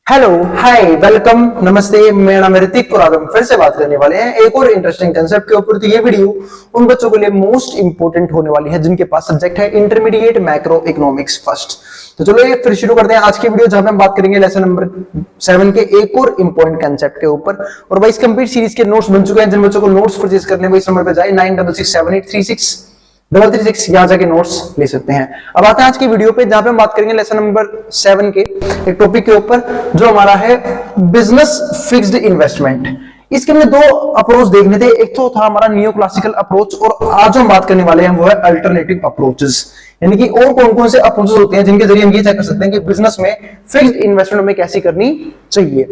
Hello, हाय, welcome, नमस्ते। मेरा नाम है ऋतिक और आज हम फिर से बात करने वाले हैं एक और इंटरेस्टिंग कंसेप्ट के ऊपर। तो ये वीडियो उन बच्चों के लिए मोस्ट इंपोर्टेंट होने वाली है जिनके पास सब्जेक्ट है इंटरमीडिएट मैक्रो इकोनॉमिक्स फर्स्ट। तो चलो ये फिर शुरू करते हैं आज की वीडियो, जहां पे हम बात करेंगे लेसन नंबर 7 के एक और इंपॉर्टेंट कंसेप्ट के ऊपर। और भाई इस कंप्लीट सीरीज के नोट्स बन चुके हैं। जिन बच्चों को नोट्स परचेज करने हैं इस नंबर पे जाए 9667836336 यहाँ जाके नोट्स ले सकते हैं। अब आते हैं आज की वीडियो पे, जहां पे हम बात करेंगे लेसन नंबर 7 के एक टॉपिक के ऊपर जो हमारा है बिजनेस फिक्स्ड इन्वेस्टमेंट। इसके हमने दो अप्रोच देखने थे, एक तो था हमारा नियो क्लासिकल अप्रोच और आज हम बात करने वाले हैं वो है अल्टरनेटिव अप्रोचेस। यानी कि और कौन कौन से अप्रोचेस होते हैं जिनके जरिए हम ये चेक कर सकते हैं कि बिजनेस में फिक्स्ड इन्वेस्टमेंट में कैसी करनी चाहिए।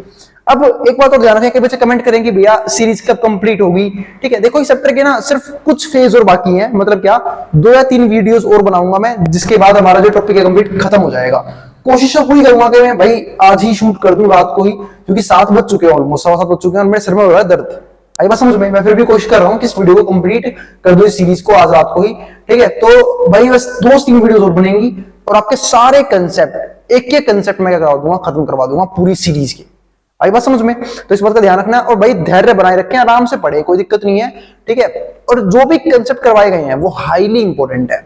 अब एक बात और ध्यान रखें कि बच्चे कमेंट करेंगे भैया सीरीज कब कंप्लीट होगी। ठीक है, देखो इस चैप्टर के ना सिर्फ कुछ फेज और बाकी हैं, मतलब क्या 2 या 3 वीडियोस और बनाऊंगा मैं, जिसके बाद हमारा जो टॉपिक है कंप्लीट खत्म हो जाएगा। कोशिश तो पूरी करूंगा कि मैं भाई आज ही शूट कर दूं रात को ही, क्योंकि 7 बज चुके हैं, ऑलमोस्ट 7:15 बज चुके हैं और मेरे सिर में हो रहा है दर्द। आई बात समझ में? मैं फिर भी कोशिश कर रहा हूँ कि इस वीडियो को कंप्लीट कर दूं, इस सीरीज को आज रात को ही। ठीक है, तो भाई बस 2-3 वीडियोस और बनेंगी और आपके सारे कंसेप्ट एक एक कंसेप्ट में क्या करवा दूंगा, खत्म करवा दूंगा पूरी सीरीज की। आई बात समझ में? तो इस बात का ध्यान रखना है और भाई धैर्य बनाए रखें, आराम से पढ़े, कोई दिक्कत नहीं है। ठीक है, और जो भी कंसेप्ट करवाए गए हैं वो हाईली इंपॉर्टेंट है।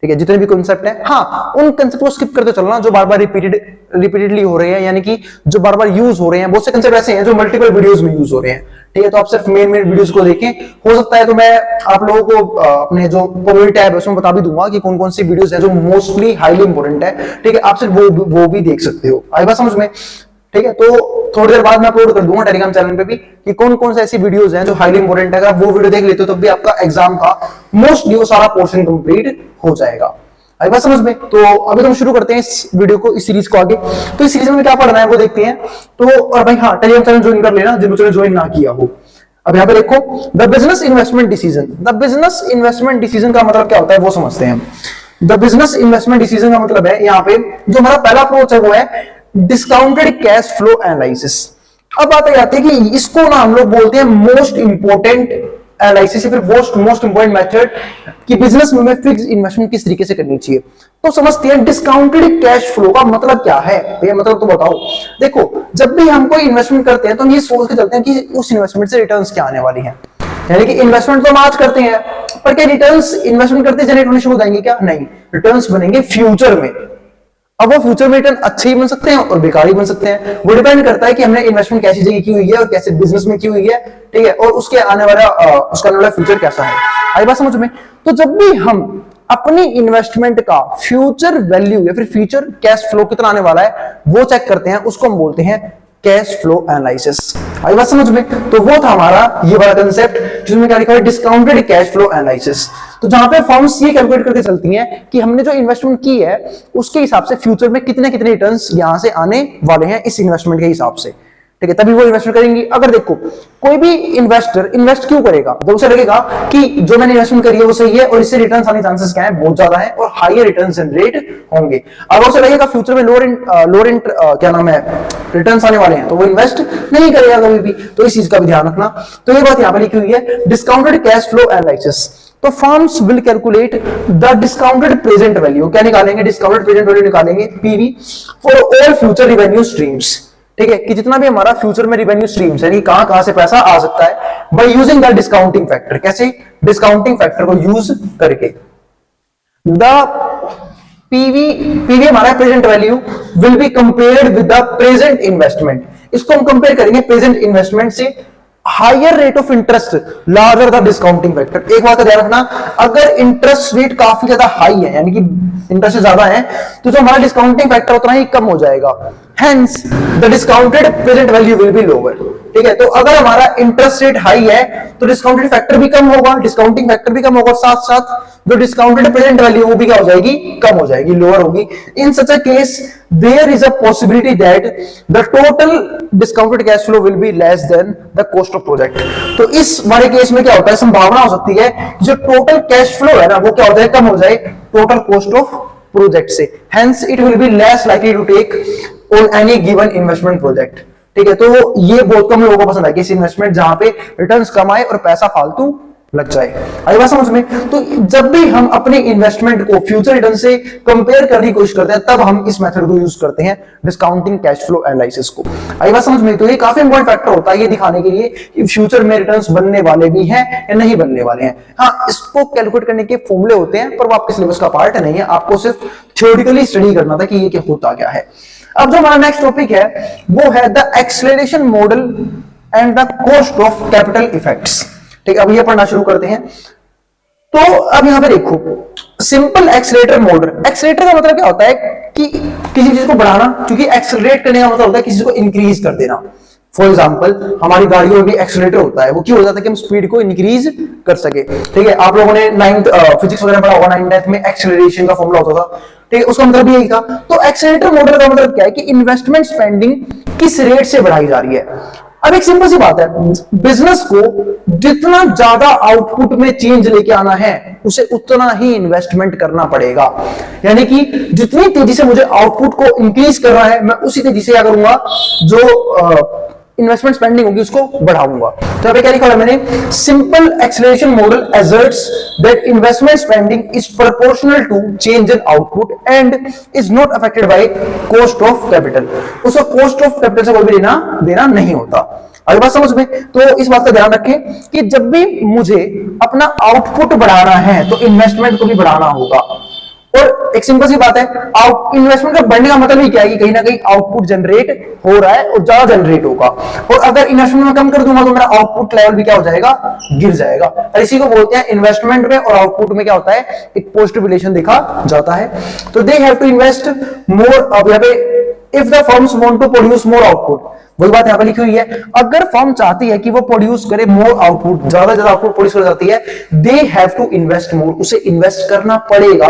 ठीक है, जितने भी कॉन्सेप्ट हैं, हाँ उन कंसेप्ट को स्किप करते चलना जो बार बार रिपीटेडली हो रहे हैं, यानी कि जो बार बार यूज हो रहे हैं। बहुत से कंसेप्ट ऐसे हैं जो मल्टीपल वीडियोस में यूज हो रहे हैं। ठीक है, तो आप सिर्फ मेन वीडियोस को देखें। हो सकता है तो मैं आप लोगों को अपने जो कम्युनिटी टैब है उसमें बता भी दूंगा कि कौन कौन सी वीडियोस हैं जो मोस्टली हाईली इंपॉर्टेंट है। ठीक है, आप सिर्फ वो भी देख सकते हो। आई बात समझ में? ठीक है, तो थोड़ी देर बाद मैं अपलोड कर दूंगा टेलीग्राम चैनल पे भी कि कौन कौन से ऐसी वीडियोस हैं जो हाईली इंपॉर्टेंट है। अगर आप वो वीडियो देख लेते हो तो भी आपका एग्जाम का मोस्टली वो सारा पोर्शन कंप्लीट हो जाएगा। आई बात समझ में? तो अभी हम शुरू करते हैं इस वीडियो को, इस सीरीज को आगे। तो इस सीरीज में क्या पढ़ना है वो देखते हैं। तो और भाई हाँ, टेलीग्राम चैनल ज्वाइन कर लेना जिन बच्चों ने ज्वाइन ना किया हो। अब यहाँ पे देखो, the business investment decision. The business investment decision का मतलब क्या होता है वो समझते हैं हम। द बिजनेस इन्वेस्टमेंट डिसीजन का मतलब है, यहाँ पे जो हमारा पहला अप्रोच है वो है डिस्काउंटेड कैश फ्लो एनालिसिस। अब बात आती है कि इसको ना हम लोग बोलते हैं मोस्ट इंपोर्टेंट एनालिसिस या फिर मोस्ट इंपोर्टेंट मेथड कि बिजनेस में फिक्स इन्वेस्टमेंट किस तरीके से करनी चाहिए। तो समझते हैं डिस्काउंटेड कैश फ्लो का मतलब क्या है। ये मतलब तो बताओ। देखो, जब भी हम कोई इन्वेस्टमेंट करते हैं तो हम ये सोच के चलते हैं कि उस इन्वेस्टमेंट से रिटर्न्स क्या आने वाली है। यानी कि इन्वेस्टमेंट तो हम आज करते हैं, पर क्या रिटर्न्स इन्वेस्टमेंट करते जनरेट होने शुरू हो जाएंगे क्या? नहीं, रिटर्न्स बनेंगे फ्यूचर में। अब वो फ्यूचर में रिटर्न अच्छे ही बन सकते हैं और बेकार ही बन सकते हैं। वो डिपेंड करता है कि हमने इन्वेस्टमेंट कैसी जगह की हुई है और कैसे बिजनेस में की हुई है। ठीक है, और उसके आने वाला फ्यूचर कैसा है। आई बात समझ में? तो जब भी हम अपनी इन्वेस्टमेंट का फ्यूचर वैल्यू या फिर फ्यूचर कैश फ्लो कितना आने वाला है वो चेक करते हैं, उसको हम बोलते हैं कैश फ्लो एनालिसिस। आई बात समझ में? तो वो था हमारा ये वाला कंसेप्ट जिसमें क्या लिखा है डिस्काउंटेड कैश फ्लो एनालिसिस। तो जहां पे फर्म्स ये कैलकुलेट करके चलती हैं कि हमने जो इन्वेस्टमेंट की है उसके हिसाब से फ्यूचर में कितने कितने रिटर्न्स यहां से आने वाले हैं इस इन्वेस्टमेंट के हिसाब से। ठीक है, तभी वो इन्वेस्टमेंट करेंगी। अगर देखो कोई भी इन्वेस्टर इन्वेस्ट क्यों करेगा? जब उसे लगेगा कि जो मैंने इन्वेस्टमेंट करी है वो सही है और इससे रिटर्न्स आने चांसेस क्या है, बहुत ज्यादा है और हायर रिटर्न्स जनरेट होंगे। अगर उसे लगेगा फ्यूचर में रिटर्न्स आने वाले हैं तो वो इन्वेस्ट नहीं करेगा कभी भी। तो इस चीज का भी ध्यान रखना। तो ये बात यहां पर लिखी हुई है डिस्काउंटेड कैश फ्लो एनालिसिस। तो firms will calculate the discounted present value. क्या निकालेंगे? डिस्काउंटेड प्रेजेंट वैल्यू निकालेंगे, PV, for all future revenue streams. ठीक है, कि जितना भी हमारा फ्यूचर में रिवेन्यू स्ट्रीम्स यानी कहां से पैसा आ सकता है, by using the discounting factor. कैसे? डिस्काउंटिंग फैक्टर को यूज करके। द पीवी हमारा present value will be compared with the present investment. इसको हम कंपेयर करेंगे प्रेजेंट इन्वेस्टमेंट से। Higher rate of interest larger the discounting factor. एक बात का ध्यान रखना, अगर इंटरेस्ट रेट काफी ज्यादा हाई है यानी कि इंटरेस्ट ज्यादा है तो जो हमारा डिस्काउंटिंग फैक्टर उतना ही कम हो जाएगा। Hence the discounted present value will be lower. ठीक है, तो अगर हमारा इंटरेस्ट रेट हाई है तो डिस्काउंटेड फैक्टर भी कम होगा, डिस्काउंटिंग फैक्टर भी कम होगा, साथ साथ जो डिस्काउंटेड प्रेजेंट वैल्यू वो भी क्या हो जाएगी? कम हो जाएगी, लोअर होगी। In such a case there is a possibility that the total discounted cash flow will be less than the cost of project. तो इस हमारे केस में क्या होता है, संभावना हो सकती है जो टोटल कैश फ्लो है ना वो क्या हो जाए, कम हो जाए टोटल कॉस्ट ऑफ प्रोजेक्ट से। Hence it will be less likely to take on any given investment project. ठीक है, तो ये बहुत कम लोगों को पसंद है कि इन्वेस्टमेंट जहां पे रिटर्न्स कम आए और पैसा फालतू लग जाए। आई बात समझ में? तो जब भी हम अपने इन्वेस्टमेंट को फ्यूचर रिटर्न से कंपेयर करने की कोशिश करते हैं, तब हम इस मेथड को यूज करते हैं, डिस्काउंटिंग कैश फ्लो एनालिसिस को। आई बात समझ में? तो ये काफी इंपॉर्टेंट फैक्टर होता है ये दिखाने के लिए कि फ्यूचर में रिटर्न्स बनने वाले भी हैं या नहीं बनने वाले हैं। हाँ, इसको कैलकुलेट करने के फॉर्मूले होते हैं, पर वो आपके सिलेबस का पार्ट नहीं है, आपको सिर्फ थ्योरेटिकली स्टडी करना था कि ये क्या होता क्या है। अब जो हमारा नेक्स्ट टॉपिक है वो है the acceleration model and the cost of capital effects. ठीक है, अब ये पढ़ना शुरू करते हैं। तो अब यहां पे देखो, सिंपल एक्सेलरेटर मॉडल। एक्सेलरेटर का मतलब क्या होता है कि किसी चीज को बढ़ाना, क्योंकि एक्सेलरेट करने का मतलब होता है किसी चीज को इंक्रीज कर देना। फॉर एग्जाम्पल हमारी गाड़ियों में भी एक्सेलरेटर होता है, वो क्यों होता है कि हम स्पीड को इंक्रीज कर सके। ठीक है, आप लोगों ने 9th फिजिक्स वगैरह पढ़ा होगा, 9th में एक्सेलरेशन का फॉर्मूला होता था। ठीक है, उसका मतलब यही था। तो एक्सेलरेटर मॉडल का मतलब क्या है कि इन्वेस्टमेंट स्पेंडिंग किस रेट से बढ़ाई जा रही है। अब एक सिंपल सी बात है, बिजनेस को जितना ज्यादा आउटपुट में चेंज लेके आना है उसे उतना ही इन्वेस्टमेंट करना पड़ेगा। यानी कि जितनी तेजी से मुझे आउटपुट को इंक्रीज करना है, मैं उसी तेजी से क्या करूंगा, जो इन्वेस्टमेंट स्पेंडिंग होगी उसको बढ़ाऊंगा। तो यहाँ पे क्या लिखा है मैंने, simple acceleration model asserts that investment spending is proportional to change in output and is not affected by cost of capital। उसको cost of capital से कोई भी देना नहीं होता। अगर बात समझ में, तो इस बात का ध्यान रखें कि जब भी मुझे अपना आउटपुट बढ़ाना है तो इन्वेस्टमेंट को भी बढ़ाना होगा। और एक सिंपल सी बात है, इन्वेस्टमेंट का बढ़ने का मतलब ही क्या है कि कहीं ना कहीं आउटपुट जनरेट हो रहा है और ज्यादा जनरेट होगा। और अगर इन्वेस्टमेंट में कम कर दूंगा तो मेरा आउटपुट लेवल भी क्या हो जाएगा, गिर जाएगा। और इसी को बोलते हैं इन्वेस्टमेंट में और आउटपुट में क्या होता है, एक पॉजिटिव रिलेशन देखा जाता है। तो they have to invest more. अब यहाँ पे if the firms want to produce more output, वही बात यहां पे लिखी हुई है, अगर फर्म चाहती है कि वो प्रोड्यूस करे मोर आउटपुट, ज्यादा आउटपुट प्रोड्यूस कर जाती है, they have to invest more, उसे इन्वेस्ट करना पड़ेगा।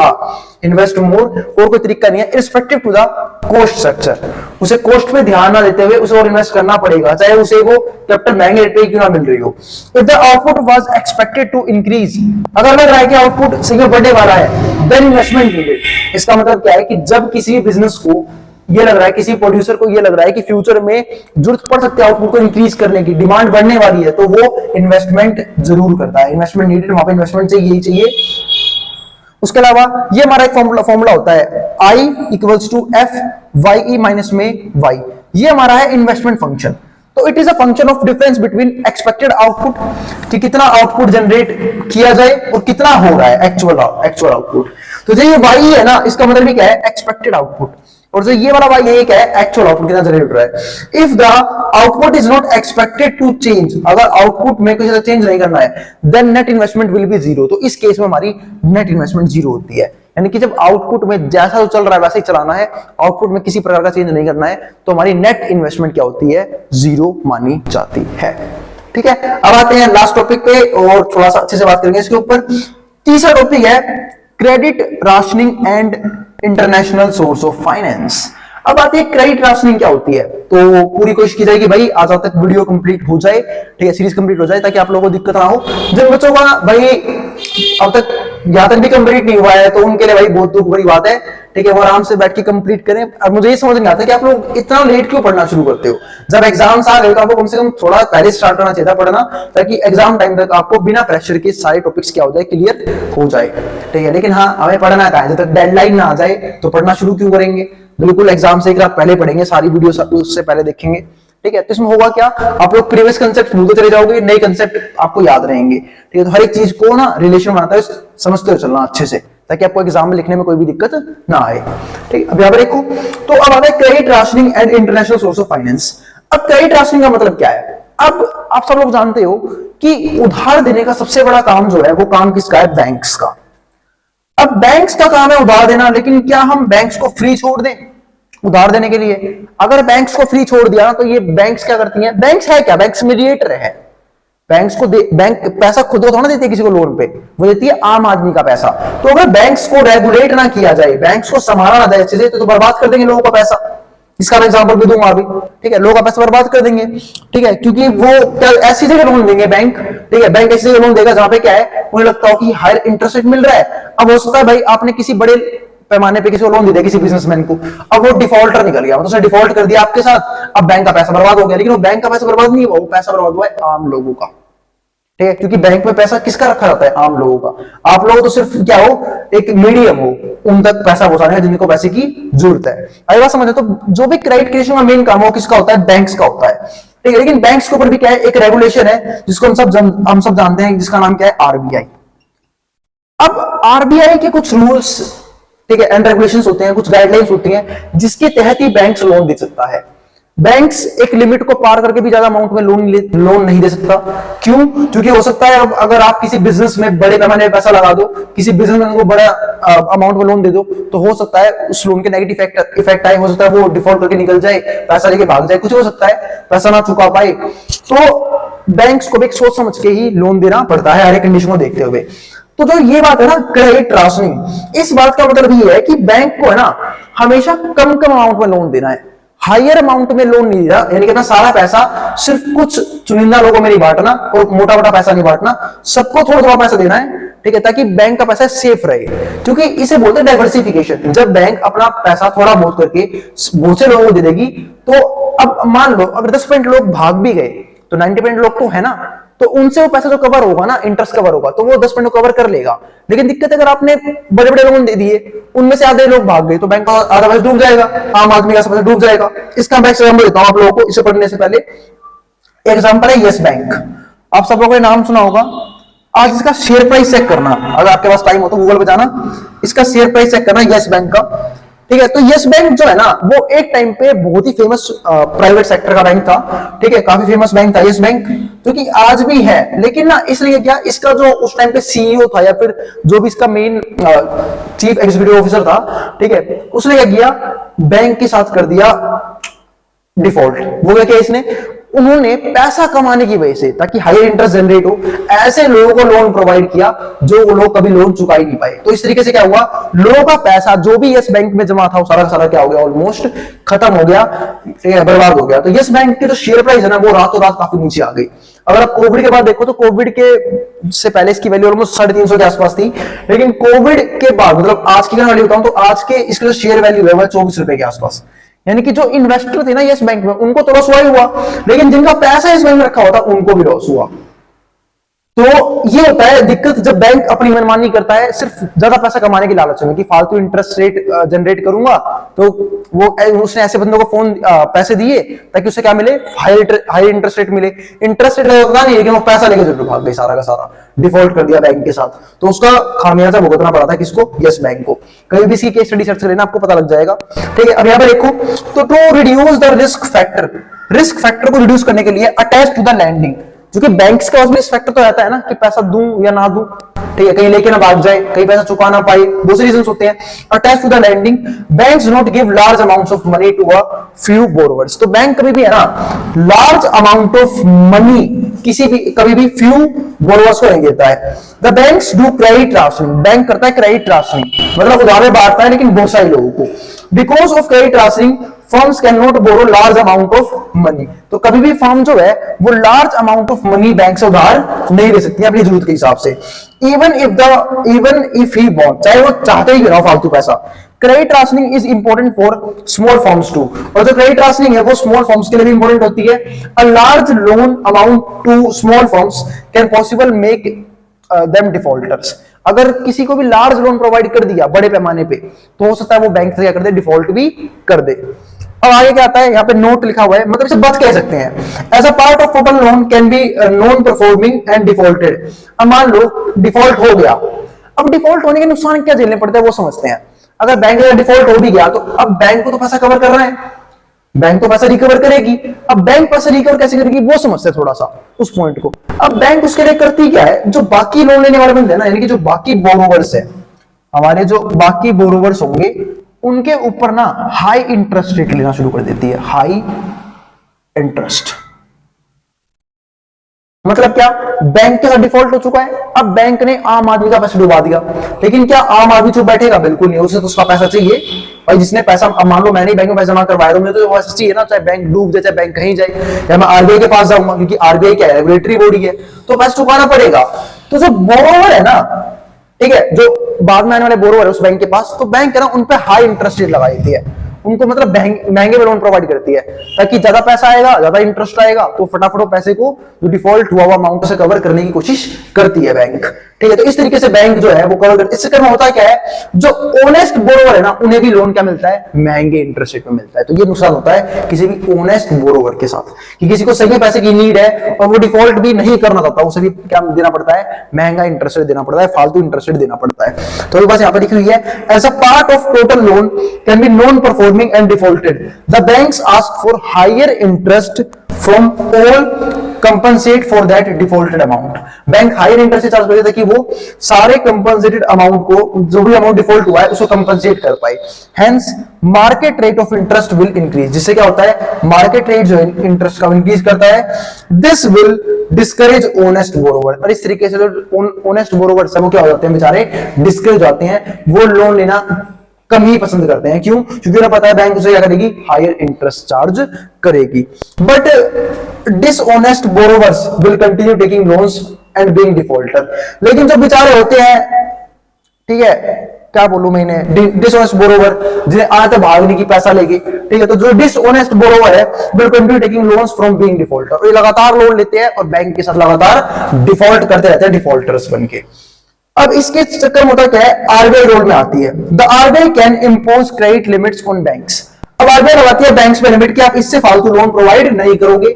इन्वेस्ट मोर और कोई तरीका नहीं है, respective to the cost structure. उसे कॉस्ट पे ध्यान ना देते हुए उसे और इन्वेस्ट करना पड़ेगा, चाहे उसे वो कैपिटल महंगे रेट पे क्यों ना मिल रही हो। If the output was expected to increase, अगर लग रहा है कि आउटपुट सही में बढ़ने वाला है, देन इन्वेस्टमेंट नीडेड। इसका मतलब क्या है कि जब किसी बिजनेस को ये लग रहा है, किसी प्रोड्यूसर को ये लग रहा है कि फ्यूचर में जरूरत पड़ सकती है आउटपुट को इंक्रीज करने की, डिमांड बढ़ने वाली है, तो वो इन्वेस्टमेंट जरूर करता है। इन्वेस्टमेंट नीडेड, वहां पे इन्वेस्टमेंट चाहिए ही चाहिए। उसके अलावा ये हमारा एक फॉर्मूला होता है, I equals to F Y E minus में y। ये हमारा है इन्वेस्टमेंट फंक्शन। तो it is a function of difference between expected output, कि कितना आउटपुट जनरेट किया जाए और कितना हो रहा है एक्चुअल आउटपुट। तो जो ये y है ना, इसका मतलब क्या है, एक्सपेक्टेड आउटपुट। और जो ये वाला y है, क्या है, एक्चुअल आउटपुट कितना जनरेट हो रहा है। If the output is not expected to change, अगर आउटपुट में कुछ चेंज नहीं करना है, then net investment will be zero. तो इस केस में हमारी नेट इन्वेस्टमेंट जीरो होती है। यानी कि जब आउटपुट में जैसा जो चल रहा है वैसे ही चलाना है, आउटपुट में किसी प्रकार का चेंज नहीं करना है, तो हमारी नेट इन्वेस्टमेंट क्या होती है, जीरो मानी जाती है। ठीक है, अब आते हैं लास्ट टॉपिक पे और थोड़ा सा अच्छे से बात करेंगे इसके ऊपर। तीसरा टॉपिक है credit rationing and international source of finance. अब आती है क्रेडिट राशनिंग क्या होती है। तो पूरी कोशिश की जाएगी भाई आज तक वीडियो कंप्लीट हो जाए, ठीक है, सीरीज कंप्लीट हो जाए, ताकि आप लोगों को दिक्कत ना हो। जिन बच्चों का भाई अब तक यहां तक भी कंप्लीट नहीं हुआ है, तो उनके लिए भाई बहुत दुख भरी बात है, ठीक है, वो आराम से बैठ के कंप्लीट करें। अब मुझे ये समझ नहीं आता कि आप लोग इतना लेट क्यों पढ़ना शुरू करते हो। जब एग्जाम्स आ गए तो आपको कम से कम थोड़ा पहले स्टार्ट करना चाहिए था पढ़ना, ताकि एग्जाम टाइम तक आपको बिना प्रेशर के सारे टॉपिक्स क्या हो जाए, क्लियर हो जाए। ठीक है, लेकिन हाँ, हमें पढ़ना कहाँ है, जब तक डेडलाइन ना आ जाए तो पढ़ना शुरू क्यों करेंगे। बिल्कुल एग्जाम से एक रात पहले पढ़ेंगे, सारी वीडियो उससे पहले देखेंगे। ठीक है, तो इसमें होगा क्या, आप लोग प्रीवियस कंसेप्ट भूलते चले जाओगे, नए कंसेप्ट आपको याद रहेंगे। ठीक है, तो हर एक चीज को ना रिलेशन बनाता है, समझते हुए चलना अच्छे से, ताकि आपको एग्जाम में लिखने में कोई भी दिक्कत ना आए। ठीक, अब यहां पर देखो, तो अब आता है credit rationing and international source of finance. अब क्रेडिट राशनिंग का मतलब क्या है। अब आप सब लोग जानते हो कि उधार देने का सबसे बड़ा काम जो है वो काम किसका है, बैंक्स का। अब बैंक्स का काम है उधार देना, लेकिन क्या हम बैंक्स को फ्री छोड़ दें उधार देने के लिए। अगर बैंक्स को फ्री छोड़ दिया तो ये बैंक्स क्या करती हैं, बैंक्स है क्या, बैंक्स मीडिएटर है। बैंक्स को बैंक पैसा खुद को थोड़ा देती है किसी को लोन पे, वो देती है आम आदमी का पैसा। तो अगर बैंक्स को रेगुलेट ना किया जाए, बैंक्स को संभाला ना जाए अच्छे से, तो बर्बाद कर देंगे लोगों का पैसा। इसका मैं एग्जांपल भी दूंगा अभी। ठीक है, लोगों का पैसा बर्बाद कर देंगे। ठीक है, क्योंकि वो ऐसी जगह लोन देंगे बैंक। ठीक है, बैंक ऐसी जगह लोन देगा जहां पे क्या है, उन्हें लगता हो कि हायर इंटरेस्ट रेट मिल रहा है। अब हो सकता है भाई आपने किसी बड़े पैमाने पे किसी को लोन दे दिया, किसी बिजनेसमैन को, अब वो डिफॉल्टर निकल गया, मतलब उसने डिफॉल्ट कर दिया आपके साथ, अब बैंक का पैसा बर्बाद हो गया। लेकिन वो बैंक का पैसा बर्बाद नहीं हुआ, वो पैसा बर्बाद हुआ है आम लोगों का। ठीक है, क्योंकि बैंक में पैसा किसका रखा रहता है, आम लोगों का। आप लोग तो सिर्फ क्या हो, एक मीडियम हो उन तक पैसा पहुंचाने का जिनको पैसे की जरूरत है। अगर बात समझे तो जो भी क्रेडिट क्रिएशन का मेन काम हो किसका होता है, बैंक्स का होता है, ठीक है। लेकिन बैंक्स के ऊपर भी क्या है, एक रेगुलेशन है जिसको हम सब जानते हैं, जिसका नाम क्या है, आरबीआई। अब आरबीआई के कुछ रूल्स, ठीक है, एंड रेगुलेशंस होते हैं, कुछ गाइडलाइंस होती हैं जिसके तहत ही बैंक्स लोन दे सकता है। बैंक्स एक लिमिट को पार करके भी ज्यादा अमाउंट में लोन नहीं दे सकता। क्यों? क्योंकि हो सकता है अगर आप किसी बिजनेस में बड़े पैमाने में पैसा लगा दो, किसी बिजनेसमैन को बड़ा अमाउंट में लोन दे दो, तो हो सकता है उस लोन के नेगेटिव इफेक्ट आए, हो सकता है वो डिफॉल्ट करके निकल जाए, पैसा लेके भाग जाए, कुछ हो सकता है, पैसा ना चुका पाए। तो बैंक्स को भी एक सोच समझ के ही लोन देना पड़ता है, हर एक कंडीशन को देखते हुए। तो जो ये बात है ना, क्रेडिट राशनिंग, इस बात का मतलब ये है कि बैंक को है ना हमेशा कम कम अमाउंट में लोन देना है, हायर अमाउंट में लोन नहीं देना, यानी कि अपना सारा पैसा सिर्फ कुछ चुनिंदा लोगों में नहीं बांटना और मोटा मोटा पैसा नहीं बांटना, सबको थोड़ा थोड़ा पैसा देना है, ठीक है, ताकि बैंक का पैसा सेफ रहे। क्योंकि इसे बोलते हैं डाइवर्सिफिकेशन। जब बैंक अपना पैसा थोड़ा बहुत करके बहुत से लोगों को दे देगी, तो अब मान लो अगर 10% लोग भाग भी गए तो 90% लोग तो है ना, तो उनसे वो पैसा जो कवर होगा ना, इंटरेस्ट कवर होगा, तो वो 10% को कवर कर लेगा। लेकिन दिक्कत अगर आपने बड़े बड़े लोन दे दिए, उनमें से आधे लोग भाग गए, तो बैंक का आधा पैसा डूब जाएगा, आम आदमी का पैसा डूब जाएगा। इसका मैं एग्जाम्पल देता हूं आप लोगों को, इसे पढ़ने से पहले। एग्जाम्पल है यस बैंक। आप सब लोगों ने नाम सुना होगा। आज इसका शेयर प्राइस चेक करना, अगर आपके पास टाइम हो तो गूगल पे जाना, इसका शेयर प्राइस चेक करना यस बैंक का, ठीक है। तो यस बैंक जो है ना, वो एक टाइम पे बहुत ही फेमस प्राइवेट सेक्टर का बैंक था, ठीक है, काफी फेमस बैंक था यस बैंक, क्योंकि आज भी है। लेकिन ना इसलिए क्या, इसका जो उस टाइम पे सीईओ था या फिर जो भी इसका मेन चीफ एग्जीक्यूटिव ऑफिसर था, ठीक है, उसने क्या किया, बैंक के साथ कर दिया डिफॉल्ट। वो क्या किया इसने, उन्होंने पैसा कमाने की वजह से, ताकि हाई इंटरेस्ट जनरेट हो, ऐसे लोगों को लोन प्रोवाइड किया जो वो लोग कभी लोन चुका ही नहीं पाए। तो इस तरीके से क्या हुआ, लोगों का पैसा जो भी यस बैंक में जमा था वो सारा का सारा क्या हो गया, ऑलमोस्ट खत्म हो गया, बर्बाद हो गया। तो यस बैंक की जो शेयर प्राइस है ना, वो रातों रात काफी नीचे आ गई। अगर आप कोविड के बाद देखो तो कोविड के से पहले इसकी वैल्यू ऑलमोस्ट 350 के आसपास थी, लेकिन कोविड के बाद, मतलब आज की वैल्यू बताऊं तो आज के इसके जो शेयर वैल्यू है वो 24 रुपए के आसपास। यानी कि जो इन्वेस्टर थे ना यस बैंक में, उनको तो लॉस हुआ ही हुआ, लेकिन जिनका पैसा इस बैंक में रखा हुआ था उनको भी लॉस हुआ। तो ये होता है दिक्कत, जब बैंक अपनी मनमानी करता है सिर्फ ज्यादा पैसा कमाने की लालच में, कि फालतू इंटरेस्ट रेट जनरेट करूंगा, तो वो उसने ऐसे बंदों को फोन पैसे दिए ताकि उसे क्या मिले, हाई इंटरेस्ट रेट मिले। इंटरेस्ट रेट होगा नहीं, लेकिन वो पैसा लेके जरूर भाग गई, सारा का सारा डिफॉल्ट कर दिया बैंक के साथ। तो उसका खामियाजा भुगतना पड़ा था किसको, यस बैंक को। कहीं भी इसकी केस स्टडी सर्च करें ना, आपको पता लग जाएगा, ठीक है। अब यहाँ पर देखो, तो to reduce the risk factor को रिड्यूस करने के लिए अटैच टू द लैंडिंग, क्योंकि बैंक्स के पास भी इस फैक्टर तो रहता है ना कि पैसा दूं या ना दूं, ठीक है, कहीं लेके ना भाग जाए, कहीं पैसा चुका ना पाए, बहुत से रीजंस होते हैं। Attach to the lending, banks not give large amounts of money to a few borrowers. तो बैंक कभी भी है ना लार्ज अमाउंट ऑफ मनी कभी भी फ्यू बोरोवर्स को नहीं देता है। The banks do credit rationing, bank करता है क्रेडिट राशनिंग, मतलब उधार बांटता है लेकिन बहुत सारे लोगों को। Because of credit rationing firms can not borrow large amount of money. तो कभी भी फर्म जो है वो large amount of money bank से उधार नहीं दे सकती अपनी जरूरत के हिसाब से, इवन इफ ही वांट, चाहे वो चाहते ही ना फालतू पैसा। Credit rationing is important for small firms too, और जो क्रेडिट राशनिंग है वो स्मॉल फर्म्स के लिए भी इंपॉर्टेंट होती है। A large loan amount to small firms can possible make them defaulters. अगर किसी को भी लार्ज लोन प्रोवाइड कर दिया बड़े पैमाने पे, तो हो सकता है वो बैंक से क्या कर दे, डिफॉल्ट भी कर दे। अब आगे क्या आता है, यहाँ पे नोट लिखा हुआ है, मतलब इसे बच कह सकते हैं। As a part of total loan can be non performing and defaulted. अब मान लो डिफॉल्ट हो गया, अब डिफॉल्ट होने के नुकसान क्या झेलने पड़ते हैं वो समझते हैं। अगर बैंक का डिफॉल्ट हो भी गया, तो अब बैंक को तो पैसा कवर कर रहा है, बैंक तो पैसा रिकवर करेगी। अब बैंक पैसा रिकवर कैसे करेगी वो समझते हैं थोड़ा सा उस पॉइंट को। अब बैंक उसके लिए करती क्या है, जो बाकी लोन लेने वाले बंदे हैं ना, यानी कि जो बाकी बोरोवर्स है, हमारे जो बाकी बोरोवर्स होंगे, उनके ऊपर ना हाई इंटरेस्ट रेट लेना शुरू कर देती है। हाई इंटरेस्ट मतलब क्या, बैंक के साथ डिफॉल्ट हो चुका है, अब बैंक ने आम आदमी का पैसा डुबा दिया, लेकिन क्या आम आदमी चुप बैठेगा, बिल्कुल नहीं, उसे तो उसका पैसा चाहिए। और जिसने पैसा, अब मान लो मैंने बैंक में पैसा जमा करवाया, तो मुझे तो पैसा चाहिए ना, चाहे बैंक डूब जाए, चाहे बैंक कहीं जाए, या मैं आरबीआई के पास जाऊंगा, क्योंकि आरबीआई क्या है, रेगुलेटरी बॉडी है, तो पैसा चुकाना पड़ेगा। तो जो बोरोवर है ना, ठीक है, जो बाद में आने वाले बोरोवर है उस बैंक के पास, तो बैंक है ना उन पे हाई इंटरेस्ट रेट लगा देती है। उनको मतलब महंगे में लोन प्रोवाइड करती है, ताकि ज्यादा पैसा आएगा, ज्यादा इंटरेस्ट आएगा, तो फटाफट पैसे को जो डिफॉल्ट हुआ अमाउंट से कवर करने की कोशिश करती है बैंक। ठीक है, तो इस तरीके से बैंक जो है वो कवर करती है। इससे क्या होता है, क्या है, जो ऑनेस्ट बोरोवर है ना, उन्हें भी लोन क्या मिलता है, महंगे इंटरेस्ट रेट में मिलता है। तो ये नुकसान होता है किसी भी ऑनेस्ट बोरोवर के साथ, कि किसी को सही पैसे की नीड है और वो डिफॉल्ट भी नहीं करना चाहता, उसे भी क्या देना पड़ता है, महंगा इंटरेस्ट रेट देना पड़ता है, फालतू इंटरेस्ट रेट देना पड़ता है। तो ये बात यहाँ पर लिखी हुई है, as a part of total loan can be non performing and defaulted, the banks ask for higher interest from all compensate for that defaulted amount. Bank higher interest charge करते थे कि वो सारे कंपनसेटेड अमाउंट को, जो भी amount default हुआ है उसको कंपनसेट कर पाए। Hence market rate of interest will increase, जिससे क्या होता है, मार्केट रेट जो इंटरेस्ट का इंक्रीज करता है। This will discourage honest borrower, और इस तरीके से जो ऑनेस्ट बोरोवर सब क्या हो जाते हैं, बेचारे डिस्करेज होते हैं, वो लोन लेना कम ही पसंद करते हैं। क्यों? क्योंकि उन्हें पता है बैंक उसे क्या करेगी, हायर इंटरेस्ट चार्ज करेगी। But dishonest borrowers will continue taking loans and being defaulter. लेकिन जो बेचारे होते हैं, ठीक है, क्या बोलूं मैंने, डिसऑनेस्ट बोरोवर जिन्हें आदत है भागने की, पैसा लेके, ठीक है, तो जो डिसऑनेस्ट बोरोवर है will continue taking loans from being defaulter, ये लगातार लोन लेते हैं और बैंक के साथ लगातार डिफॉल्ट करते रहते हैं, डिफॉल्टर्स बनके। अब इसके चक्कर में होता क्या है, आरबीआई रोल में आती है। The RBI can impose credit limits on banks. अब आरबीआई लगाती है बैंक्स पे लिमिट कि आप इससे फालतू लोन प्रोवाइड नहीं करोगे,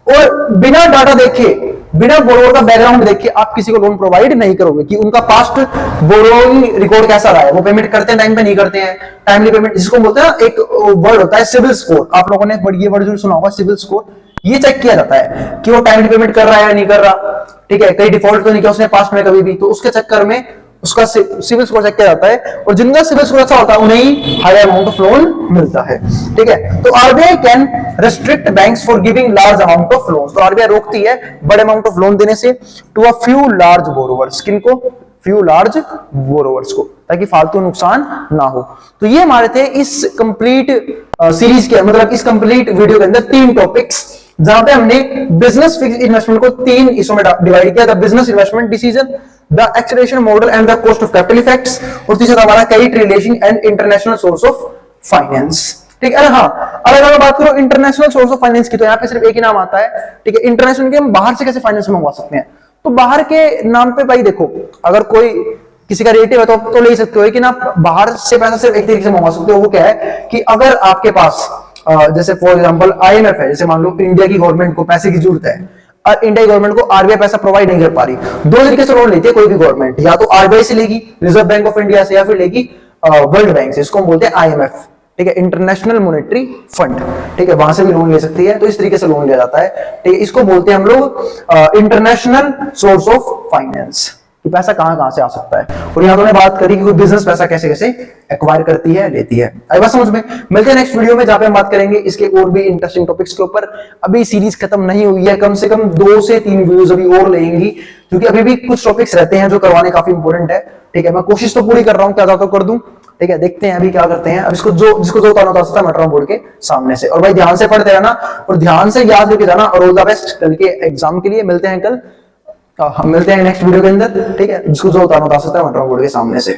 और बिना डाटा देखे, बिना बोरोवर का बैकग्राउंड देख के आप किसी को लोन प्रोवाइड नहीं करोगे कि उनका पास्ट बोरोइंग रिकॉर्ड कैसा रहा है, वो पेमेंट करते हैं टाइम पे, नहीं करते हैं, टाइमली पेमेंट, जिसको बोलते हैं ना, एक वर्ड होता है सिविल स्कोर। आप लोगों ने ये वर्ड जरूर सुना होगा, सिविल स्कोर। ये चेक किया जाता है कि वो टाइमली पेमेंट कर रहा है या नहीं कर रहा, ठीक है, कहीं डिफॉल्ट तो नहीं किया उसने पास्ट में कभी भी, तो उसके चक्कर में उसका सिविल स्कोर चेक किया जाता है, और जिनका सिविल स्कोर अच्छा होता है उन्हें ही हायर अमाउंट ऑफ लोन मिलता है। ठीक है, तो RBI can restrict banks for giving large amount of loans. तो आरबीआई रोकती है बड़े अमाउंट ऑफ लोन देने से to a few large borrowers. किनको? फ्यू लार्ज बोरोवर्स को, ताकि फालतू नुकसान ना हो। तो ये हमारे थे इस कंप्लीट सीरीज के, मतलब इस कंप्लीट वीडियो के अंदर 3 टॉपिक्स, जहां पे हमने बिजनेस फिक्स्ड इन्वेस्टमेंट को 3 हिस्सों में डिवाइड किया था। Business investment decision, the acceleration model and the cost of capital effects, और तीसरा हमारा credit relation and international source of finance. ठीक है, हाँ, अगर मैं बात करूं इंटरनेशनल सोर्स ऑफ फाइनेंस की, तो यहाँ पे सिर्फ एक ही नाम आता है। ठीक है, इंटरनेशनल के हम बाहर से कैसे फाइनेंस मंगवा सकते हैं, तो बाहर के नाम पे भाई देखो, अगर कोई किसी का रिलेटिव है तो ले सकते हो, लेकिन आप बाहर से पैसा सिर्फ एक तरीके से मंगवा सकते हो। वो क्या है कि अगर आपके पास जैसे फॉर एग्जांपल आईएमएफ है, जैसे मान लो इंडिया की गवर्नमेंट को पैसे की जरूरत है और इंडिया गवर्नमेंट को आरबीआई पैसा प्रोवाइड नहीं कर पा रही, 2 तरीके से लोन लेती है कोई भी गवर्नमेंट, या तो आरबीआई से लेगी, रिजर्व बैंक ऑफ इंडिया से, या फिर लेगी वर्ल्ड बैंक से, इसको हम बोलते हैं आईएमएफ। ठीक है, इंटरनेशनल मॉनेटरी फंड। ठीक है, वहां से भी लोन ले सकती है, तो इस तरीके से लोन लिया जाता है। ठीक है, इसको बोलते हैं हम लोग इंटरनेशनल सोर्स ऑफ फाइनेंस, कि पैसा कहां से आ सकता है। और यहां तो हमने बात करी कि कोई बिजनेस पैसा कैसे कैसे एक्वायर करती है, लेती है। आई बात समझ में? मिलते हैं नेक्स्ट वीडियो में, जहां पे हम बात करेंगे इसके और भी इंटरेस्टिंग टॉपिक्स के ऊपर। अभी सीरीज खत्म नहीं हुई है, कम से कम 2 से 3 वीडियोस अभी और लेंगी, क्योंकि अभी भी कुछ टॉपिक्स रहते हैं जो करवाने काफी इंपॉर्टेंट है। ठीक है, मैं कोशिश तो पूरी कर रहा हूं, क्या ज्यादा कर दूं। ठीक है, देखते हैं अभी क्या करते हैं। अब इसको जिसको जो उतारना उतार सकता है, मेट्रो बोर्ड के सामने से। और भाई ध्यान से पढ़ते रहना और ध्यान से याद करके जाना, और ऑल द बेस्ट कल के एग्जाम के लिए। मिलते हैं कल, हम मिलते हैं नेक्स्ट वीडियो के अंदर। ठीक है, जिसको जो उतारना उतार सकता है, मेट्रो बोर्ड के सामने से।